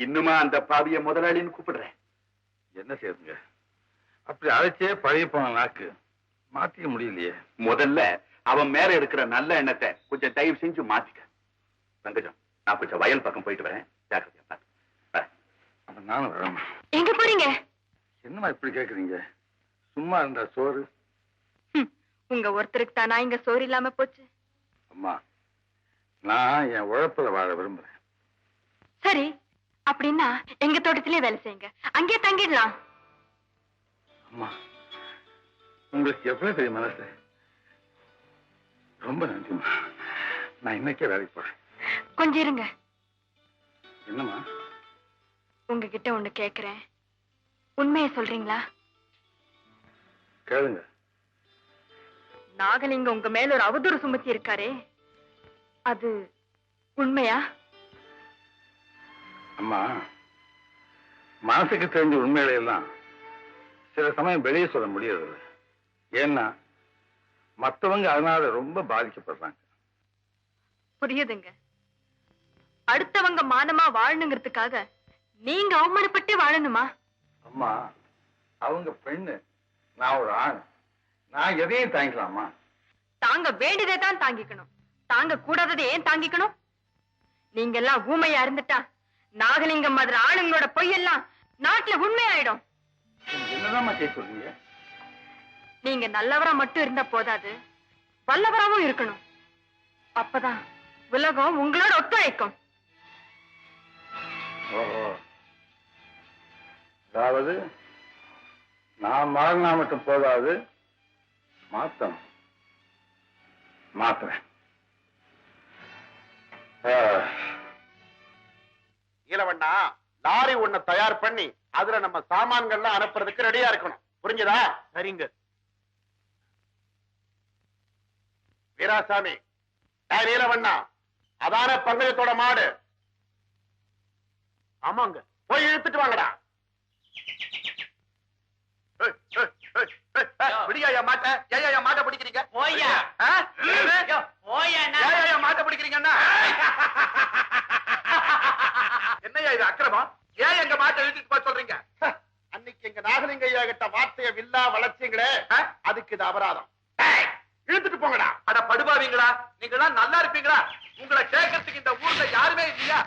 இன்னுமா அந்த பாவிய முதலாளின்னு கூப்பிடுறேன்? என்ன செய்யுங்க, அப்படி அழைச்சே பழைய போன நாக்கு மாத்திக்க முடியலையே. முதல்ல அவன் மேல இருக்கிற நல்ல எண்ணத்தை கொஞ்சம் தயவு செஞ்சு மாத்திக்க. தங்கஜம், நான் கொஞ்சம் வயல் பக்கம் போயிட்டு வரேன், ஜாக்கிரதையா பாத்து. அப்ப நானும் வரேன். எங்க போறீங்க? என்னமா இப்படி கேக்குறீங்க? சும்மா இருந்தா சோறு. உங்க ஒருத்தருக்கு தானா இங்க சோறு இல்லாம போச்சு? அம்மா, நான் என் உழைப்புல வாழ விரும்புறேன். சரி, அப்படின்னா எங்க தோட்டத்திலே வேலை செய்யுங்க, அங்கே தங்கிடலாம். அம்மா, உங்களுக்கு எவ்வளவு பெரிய மனசு. ரொம்ப நன்றிம்மா. நான் இன்னைக்கே வேலைக்கு போறேன். கொஞ்சம் இருங்க. என்னம்மா? உங்ககிட்ட ஒண்ணு கேக்குறேன், உண்மையை சொல்றீங்களா? கேளுங்க. நாகலிங்கம் உங்க மேல ஒரு அவதூறு சுமத்தி இருக்காரே, அது உண்மையா? அம்மா, மனசுக்கு தெரிஞ்ச உண்மைகளை எல்லாம் சில சமயம் வெளியே சொல்ல முடியறது. ஏன்னா மற்றவங்க அதனால ரொம்ப பாதிக்கப்படுறாங்க. புரியுதுங்க. அடுத்தவங்க மானமா வாழணுங்கிறதுக்காக நீங்க அவமானப்பட்டு வாழணுமா? அம்மா, அவங்க பெண்ணு, நான் ஒரு ஆண். நான் எதையும் தாங்கிக்கலாமா? தாங்க வேண்டியதை தான் தாங்கிக்கணும், தாங்க கூடாததை ஏன் தாங்கிக்கணும்? நீங்க எல்லாம் ஊமையா இருந்துட்டா நாகலிங்கம் மாதிரி ஆளுங்களோட பொய்யெல்லாம் நாட்டுல உண்மையாயிடும். என்னதான் செய்ய சொல்றீங்க? நீங்க நல்லவரா மட்டும் இருந்தா போதாது, வல்லவராவும் இருக்கணும். அப்பதான் உலகம் உங்களோட ஒத்துழைக்கும். ஓஹோ, அதாவது நான் மாறினா மட்டும் போதாது, மாத்தணும். மாத்துறேன். நீலவண்ணா, லாரி ஒண்ணு தயார் பண்ணி அதுல நம்ம சாமான்கள்லாம் அனுப்புறதுக்கு ரெடியா இருக்கணும். புரிஞ்சதா? சரிங்க. வீராசாமி, நீலவண்ணா, அதான பங்கஜத்தோட மாடு? ஆமாங்க. போய் இழுத்துட்டு வாங்கடா. பிடியா மாட்ட? ஏன் மாட்ட பிடிக்கிறீங்க? போய்யா மாட்ட பிடிக்கிறீங்கன்னா என்னையா இது அக்கிரமம்? ஏன் எங்க மாட்டை இழுத்துட்டு போய் சொல்றீங்க? அன்னைக்கு எங்க நாகலிங்க ஐயா கிட்ட வார்த்தைய வில்லா வளர்ச்சிங்களே, அதுக்கு இது அபராதம். இழுத்துட்டு போங்கடா. அட படுபாவீங்களா, நீங்க எல்லாம் நல்லா இருப்பீங்களா? உங்களை கேட்கறதுக்கு இந்த ஊர்ல யாருமே இல்லையா?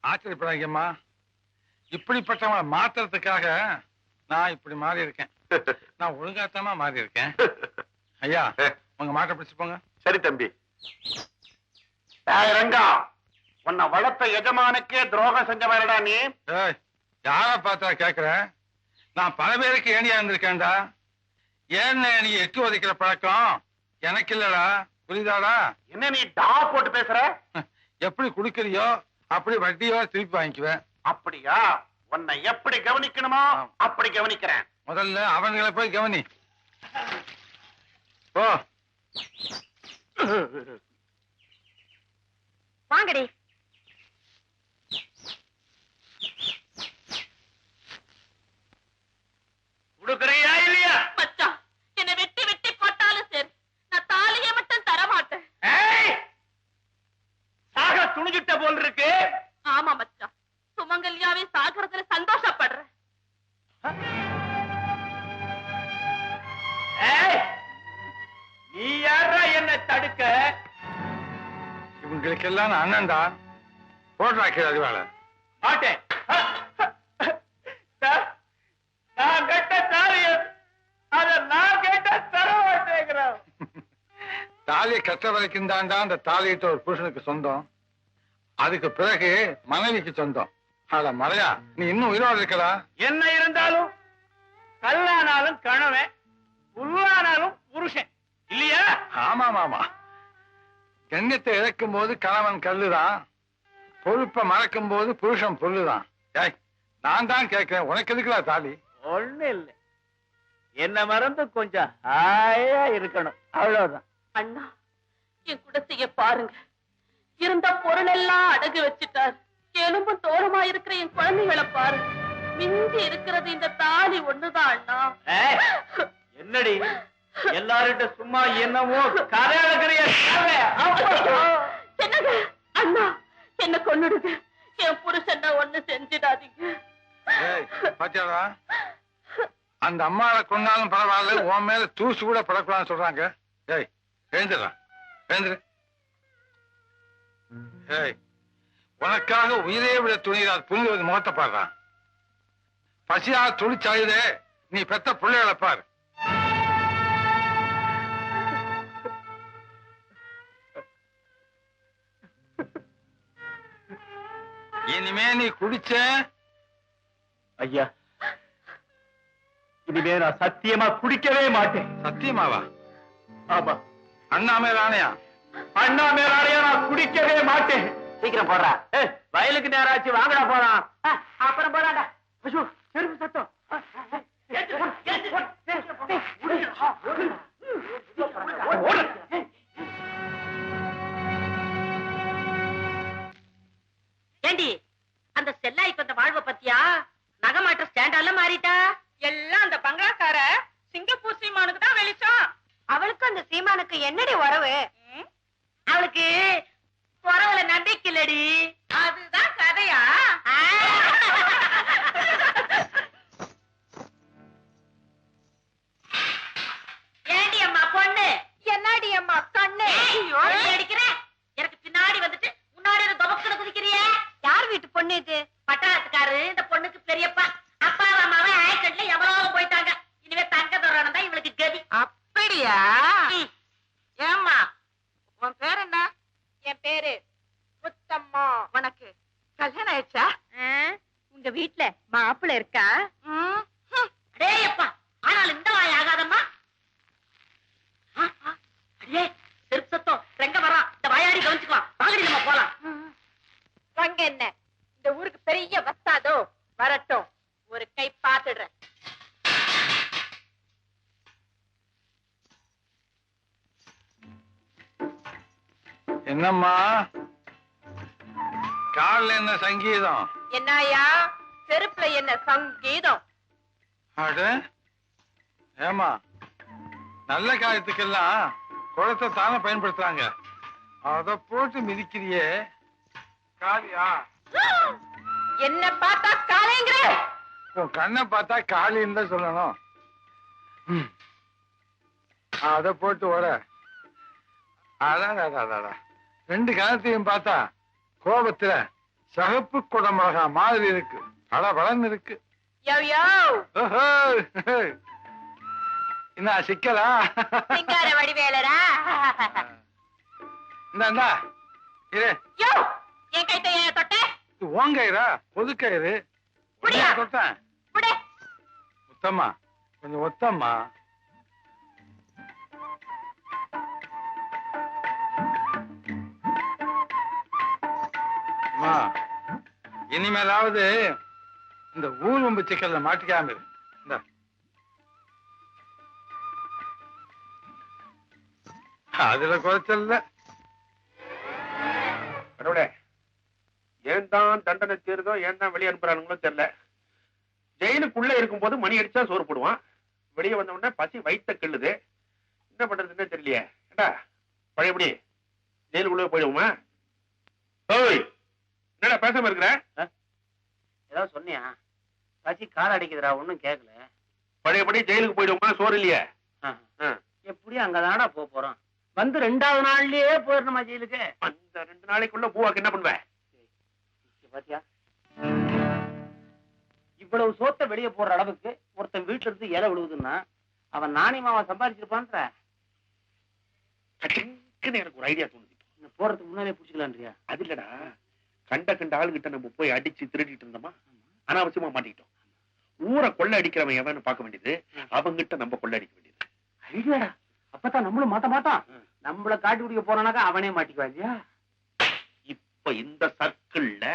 ஆச்சரியப்படாதீங்கம்மா, இப்படிப்பட்டவங்களை மாத்துறதுக்காக நான் இப்படி மாறி இருக்கேன். நான் ஒழுங்காத்தமா மாறி இருக்கேன். ஐயா, உங்க மாட்டை பிடிச்சு போங்க. சரி தம்பி. ரங்கா, உன்னை வளர்த்த எஜமானுக்கே துரோகம் செஞ்சவரடா நீ. யார பார்த்தா கேக்குறேன்? நான் பல பேருக்கு ஏணியா இருந்திருக்கேன்டா. ஏன்னு நீ எட்டு ஒதைக்கிற பழக்கம் எனக்கு இல்லடா, புரியுதாடா? என்ன நீ டா போட்டு பேசுற? எப்படி குடுக்கறியோ அப்படி வட்டியோ திருப்பி வாங்கிக்குவேன். அப்படியா? உன்னை எப்படி கவனிக்கணுமோ அப்படி கவனிக்கிறேன். முதல்ல அவங்களை போய் கவனி. ஓ வாங்கடி. கொடுக்கறியா இல்லையா? மச்சான், என்ன வெட்டி வெட்டி போட்டாலும் சரி, நான் தாலியை மட்டும் தர மாட்டேன். சாக துணிஞ்சிட்ட போல் இருக்கு. ஆமா மச்சான், சுமங்க சுமங்கலியாவே சாகிறதுல சந்தோஷப்படுறேன். நீ யாரா என்ன தடுக்க? இவங்களுக்கெல்லாம் நான் அண்ணன்டா. போடுறா கீழே அது வேலை. மாட்டேன். நான் கேட்ட தாலிய அத நான் கேட்ட தர மாட்டேங்கிறேன். தாலியை கட்ட வரைக்கும் தாண்டா அந்த தாலியிட்ட ஒரு புருஷனுக்கு சொந்தம். அதுக்கு பிறகு மனைவிக்கு சொந்தம். அட மலையா, நீ இன்னும் உயிரோடு இருக்கடா. என்ன இருந்தாலும் கல்லானாலும் கணவன், புல்லானாலும் புருஷன் இல்லையா? ஆமா மாமா, கண்ணியத்தை இழக்கும் போது கணவன் கல்லுதான், பொறுப்பை மறக்கும் போது புருஷன் புல்லுதான். நான் தான் கேட்கிறேன், உனக்கு எதுக்குடா தாலி? ஒண்ணு இல்லை, என்ன மறந்து கொஞ்சம் ஹாயா இருக்கணும், அவ்வளவுதான். அண்ணா, என் குடத்தைய பாருங்க. இருந்த பொருள் எல்லாம் அடகு வச்சுட்டார். எலும்பும் தோளமா இருக்கிற என் குழந்தைகளை பாருங்க. மிஞ்சி இருக்கிறது இந்த தாலி ஒண்ணுதான் அண்ணா. என்னடி எல்லார்கிட்ட சும்மா என்னமோ கதை அழகிறிய? என்னங்க அண்ணா, என்ன கொன்னுடுங்க. என் புருஷன் ஒண்ணு செஞ்சிடாதீங்க. பாத்தியாடா, அந்த அம்மாவை கொண்டாலும் பரவாயில்ல, உன் மேல தூசு கூட படக்கூடாதுன்னு சொல்றாங்க. ஏய் எழுந்துடா, எழுந்துரு. ஏய், உனக்காக உயிரே விட துணிகிறார் புரிந்து முகத்தை பாடுறான். பசியா துணிச்சாயுதே, நீ பெத்த பிள்ளைகளை பாரு. இனிமே நீ குடிச்ச ஐயா, இனிமே நான் சத்தியமா குடிக்கவே மாட்டேன். சத்தியமாவா? ஆமா, அண்ணா மேல ஆணையா? அண்ணா மேலாடையா நான் குடிக்கவே மாட்டேன். சீக்கிரம் போடுறா. வயலுக்கு நேராச்சு, வாங்கடா போலாம். அப்புறம் போறாடா. செருப்பு சத்தம். ஏண்டி, அந்த செல்லாய்க்கு வந்த வாழ்வை பத்தியா? நகமாட்ட ஸ்டாண்டால மாறிட்டா. எல்லாம் அந்த பங்களாக்கார சிங்கப்பூர் சீமானுக்கு தான் வெளிச்சம். அவளுக்கு அந்த சீமானுக்கு என்னடி உறவு? அவளுக்கு உறவுல நம்பிக்கை இல்லடி. அதுதான் கதையா? ஏண்டி அம்மா பொண்ணு? என்னடி அம்மா கண்ணு? அடிக்கிற எனக்கு பின்னாடி வந்துட்டு முன்னாடி தொபக்குன்னு குதிக்கிறிய? யார் வீட்டு பொண்ணு இது? பட்டாளத்துக்காரு இந்த பொண்ணுக்கு பெரியப்பா. அப்பா அம்மாவை ஆக்சிடென்ட்ல எவ்வளவு போயிட்டாங்க. இனிமே தங்க தரோன்னு தான் இவளுக்கு கதி. அப்படியா? ஏம்மா, உன் பேர் என்ன? என் பேரு முத்தம்மா. உனக்கு கல்யாணம் ஆயிடுச்சா? உங்க வீட்டுல மாப்பிள்ளை இருக்கா? அடேயப்பா, ஆனால் இந்த வாய் ஆகாதம்மா. அடே செருப்பு சத்தம், ரெங்க வரான். இந்த வாயாடி கவனிச்சுக்குவான். வாங்கடி நம்ம போலாம். வாங்க, என்ன இந்த ஊருக்கு பெரிய வஸ்தாதோ? வரட்டும், ஒரு கை பாத்துடுறேன். என்னம்மா காலில் என்ன சங்கீதம்? என்னையா செருப்புல என்ன சங்கீதம்? அட ஏமா, நல்ல காரியத்துக்கெல்லாம் குளத்தை தானே பயன்படுத்துறாங்க, அத போட்டு மிதிக்கிறியே காளியா? என்ன பார்த்தா காலைங்கிற? உன் கண்ணை பார்த்தா காளின்னு தான் சொல்லணும். அத போட்டு ஓட. அதான் ரெண்டு கணத்தையும் பார்த்தா கோபத்துல சகப்பு குடமிளகா மாதிரி இருக்கு, பளபளன்னு இருக்கு. என்ன சிக்கலா? சிங்கார வடிவேலரா? இந்தா இரு. என் கைத்த ஏன் தொட்ட? இது உன் கயிறா? பொது கயிறு தொட்டேன். முத்தம்மா கொஞ்சம் ஒத்தம்மா. இனிமேலாவது இந்த ஊர் வம்பு சிக்கல்ல மாட்டிக்காம இரு. அதுல குறைச்சல்ல. ஏன் தான் தண்டனை சேருதோ, ஏன் தான் வெளியே அனுப்புறானுங்களோ தெரியல. ஜெயிலுக்குள்ள இருக்கும் போது மணி அடிச்சா சோறு போடுவான், வெளியே வந்த உடனே பசி வயித்த கிள்ளுது. என்ன பண்றதுன்னு தெரியலையே. ஏண்டா பழையபடி ஜெயிலுக்குள்ளே போயிடுவோமா? ஓய், என்னடா பேசாம இருக்கிற? ஏதாவது சொன்னியா? பசி கால் அடிக்குதுடா, ஒண்ணும் கேட்கல. பழையபடி ஜெயிலுக்கு போயிடுவோமா? சோறு இல்லையே. எப்படி அங்கதானா போறோம்? வந்து 2வது நாள்லயே போயிடணுமா ஜெயிலுக்கு? அந்த 2 நாளைக்குள்ள பூவாக்கு என்ன பண்ணுவேன்? பாத்தியா, இவ்வளவு சோத்த வெளியே போடுற அளவுக்கு ஒருத்தன் வீட்டுல இருந்து இலை விழுவுதுன்னா அவன் நாணயமாவா சம்பாதிச்சிருப்பான்ற. எனக்கு ஒரு ஐடியா தோணுது. போறதுக்கு முன்னாலே புடிச்சுக்கலான்றியா? அது இல்லடா, கண்ட ஆளுகிட்ட நம்ம போய் அடிச்சு திருடிட்டு இருந்தோமா, அனாவசியமா மாட்டிக்கிட்டோம். ஊரை கொள்ள அடிக்கிறவன் எவன்னு பார்க்க வேண்டியது, அவங்கிட்ட நம்ம கொள்ள அடிக்க வேண்டியது. ஐடியாடா. அப்பதான் நம்மளும் மாட்ட மாட்டான். நம்மள காட்டி குடிக்க போறானாக்கா அவனே மாட்டிக்குவா இல்லையா? இப்ப இந்த சர்க்கிள்ல